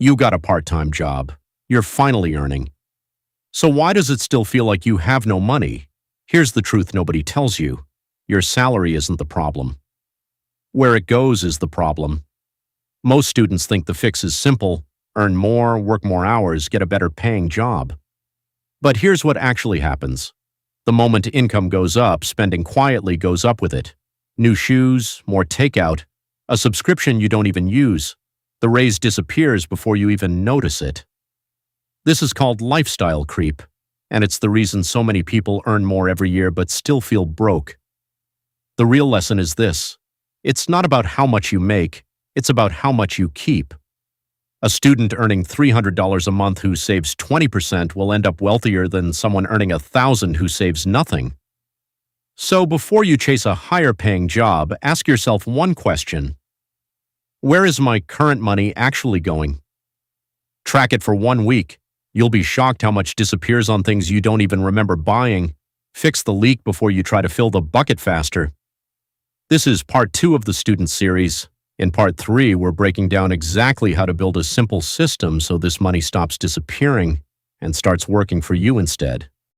You got a part-time job. You're finally earning. So why does it still feel like you have no money? Here's the truth nobody tells you. Your salary isn't the problem. Where it goes is the problem. Most students think the fix is simple: earn more, work more hours, get a better paying job. But here's what actually happens. The moment income goes up, spending quietly goes up with it. New shoes, more takeout, a subscription you don't even use. The raise disappears before you even notice it. This is called lifestyle creep, and it's the reason so many people earn more every year but still feel broke. The real lesson is this: it's not about how much you make, it's about how much you keep. A student earning $300 a month who saves 20% will end up wealthier than someone earning $1,000 who saves nothing. So before you chase a higher paying job, ask yourself one question: where is my current money actually going? Track it for 1 week. You'll be shocked how much disappears on things you don't even remember buying. Fix the leak before you try to fill the bucket faster. This is part 2 of the student series. In part 3, we're breaking down exactly how to build a simple system so this money stops disappearing and starts working for you instead.